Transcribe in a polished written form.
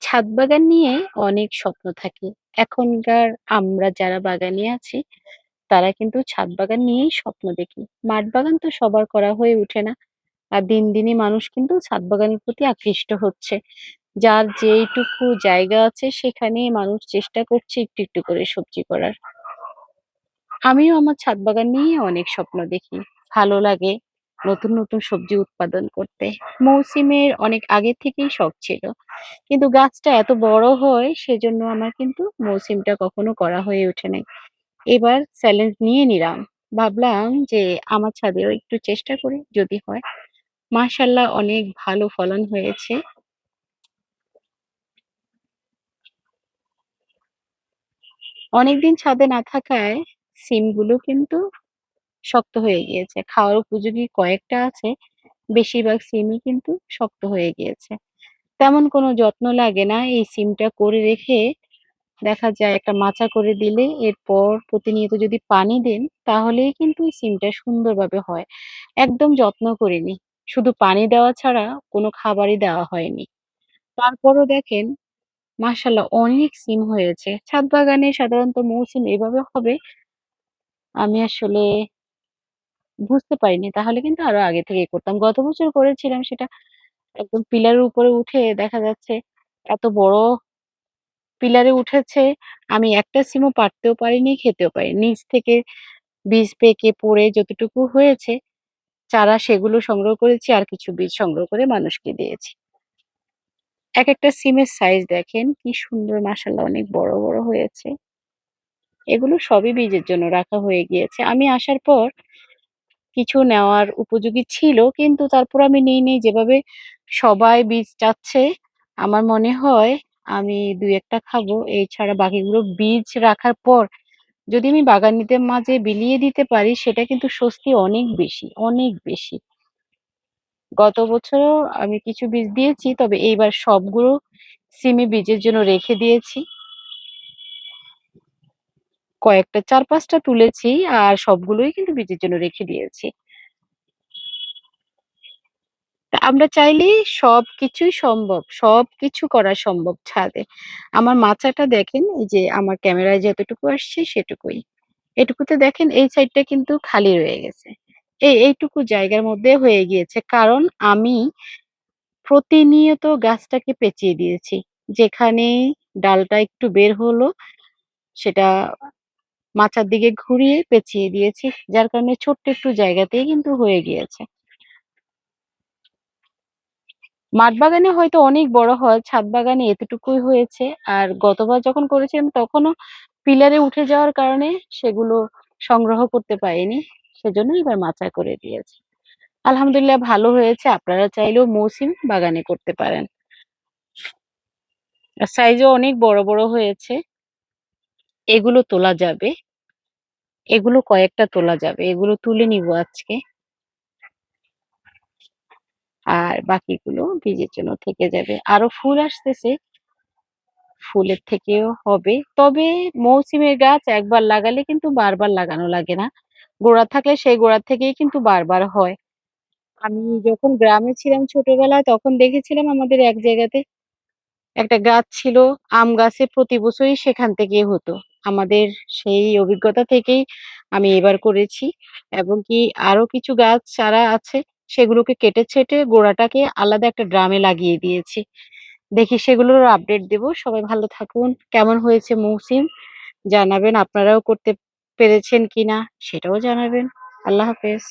ছাদ বাগান নিয়ে অনেক স্বপ্ন থাকে। এখনকার আমরা যারা বাগানি আছি, তারা কিন্তু ছাদ বাগান নিয়েই স্বপ্ন দেখি। মাঠ বাগান তো সবার করা হয়ে ওঠে না। আর দিন, দিনই মানুষ কিন্তু ছাদ বাগানের প্রতি আকৃষ্ট হচ্ছে। যার যেইটুকু জায়গা আছে সেখানেই মানুষ চেষ্টা করছে একটু, একটু করে সবজি করার। আমিও আমার ছাদ বাগান নিয়ে অনেক স্বপ্ন দেখি। ভালো লাগে নতুন, নতুন সবজি উৎপাদন করতে। মৌসিমের অনেক আগে থেকেই শখ ছিল। কিন্তু গাছটা এত বড় হয় সেজন্য আমার কিন্তু মৌসিমটা কখনো করা হয়ে ওঠে নাই। এবার চ্যালেঞ্জ নিয়ে নিলাম। ভাবলাম যে আমার ছাদেও একটু চেষ্টা করি যদি হয়। মাশাআল্লাহ অনেক ভালো ফলন হয়েছে। অনেকদিন ছাদে না থাকায় সিমগুলো কিন্তু শক্ত হয়ে গিয়েছে। খাওয়ার উপযোগী কয়েকটা আছে, বেশিরভাগ সিমই কিন্তু শক্ত হয়ে গিয়েছে। তেমন কোনো যত্ন লাগে না। এই সিমটা করে রেখে দেখা যায় একটা মাচা করে দিলে এরপর প্রতিনিয়ত যদি পানি দেন তাহলেই কিন্তু এই সিমটা সুন্দরভাবে হয়। একদম যত্ন করিনি। শুধু পানি দেওয়া ছাড়া কোনো খাবারই দেওয়া হয়নি। তারপরও দেখেন মাশাআল্লাহ অনেক সিম হয়েছে। ছাদ বাগানে সাধারণত মৌসুম এভাবে হবে আমি আসলে বুঝতে পারিনি। তাহলে কিন্তু আরো আগে থেকেই করতাম। গত বছর করেছিলাম সেটা একদম পিলারের উপরে উঠে দেখা যাচ্ছে এত বড় পিলারে উঠেছে, আমি একটা সিমও পাড়তেও পারিনি, খেতেও পারিনি। নিচ থেকে বীজ পেকে পড়ে যতটুকু হয়েছে, চারা সেগুলো সংগ্রহ করেছি আর কিছু বীজ সংগ্রহ করে মানুষকে দিয়েছি। একেকটা সিমের সাইজ দেখেন কি সুন্দর মাশাআল্লাহ অনেক বড়, বড় হয়েছে। এগুলো সবই বীজের জন্য রাখা হয়ে গিয়েছে। আমি আসার পর কিছু নেওয়ার উপযোগী ছিল কিন্তু তারপর আমি নিইনি। যেভাবে সবাই বীজ চাচ্ছে, আমার মনে হয় আমি ২-১ টা খাবো। এছাড়া বাকিগুলো বীজ রাখার পর যদি আমি বাগানীদের মাঝে বিলিয়ে দিতে পারি সেটা কিন্তু স্বস্তি অনেক বেশি, অনেক বেশি। গত বছরও আমি কিছু বীজ দিয়েছি তবে এইবার সবগুলো সিমই বীজের জন্য রেখে দিয়েছি। কয়েকটা ৪-৫ টা তুলেছি আর সবগুলোই কিন্তু বীজের জন্য রেখে দিয়েছি। তা আমরা চাইলেই সবকিছুই সম্ভব। সবকিছু করা সম্ভব ছাদে। আমার মাচাটা দেখেন এই যে আমার ক্যামেরায় যতটুকু আসছে সেটুকুই। এটুকুতে দেখেন এই সাইডটা কিন্তু খালি রয়ে গেছে। এইটুকু জায়গার মধ্যে হয়ে গিয়েছে। কারণ আমি প্রতিনিয়ত গাছটাকে পেঁচিয়ে দিয়েছি। যেখানেই ডালটা একটু বের হলো সেটা মাচার দিকে ঘুরিয়ে পেঁচিয়ে দিয়েছি। যার কারণে ছোট্ট একটু জায়গাতেই কিন্তু হয়ে গিয়েছে। মাঠ বাগানে হয়তো অনেক বড় হয়, ছাদ বাগানে এতটুকুই হয়েছে। আর গতবার যখন করেছিলাম তখনও পিলারে উঠে যাওয়ার কারণে সেগুলো সংগ্রহ করতে পারিনি। সেজন্য এবার মাচা করে দিয়েছি। আলহামদুলিল্লাহ ভালো হয়েছে। আপনারা চাইলেও মৌসিম বাগানে করতে পারেন। আর সাইজও অনেক বড়, বড় হয়েছে। এগুলো তোলা যাবে। এগুলো কয়েকটা তোলা যাবে। এগুলো তুলে নিবো আজকে। আর বাকিগুলো বীজের জন্য থেকে যাবে। আরো ফুল আসতেছে। ফুলের থেকেও হবে। তবে মৌসিমের গাছ একবার লাগালে কিন্তু বারবার লাগানো লাগে না। গোড়া থাকলে সেই গোড়া থেকেই কিন্তু বারবার হয়। আমি যখন গ্রামে ছিলাম ছোটবেলায় তখন দেখেছিলাম আমাদের এক জায়গাতে একটা গাছ ছিল। আম গাছে প্রতি বছরই সেখান থেকেই হতো। আমাদের সেই অভিজ্ঞতা থেকেই আমি এবার করেছি এবং কি আরো কিছু গাছ চারা আছে সেগুলোকে কেটে ছেঁটে গোড়াটাকে আলাদা একটা ড্রামে লাগিয়ে দিয়েছি। দেখি সেগুলোরও আপডেট দেব। সবাই ভালো থাকুন। কেমন হয়েছে মৌসিম জানাবেন। আপনারাও করতে পেরেছেন কিনা সেটাও জানাবেন। আল্লাহ হাফেজ।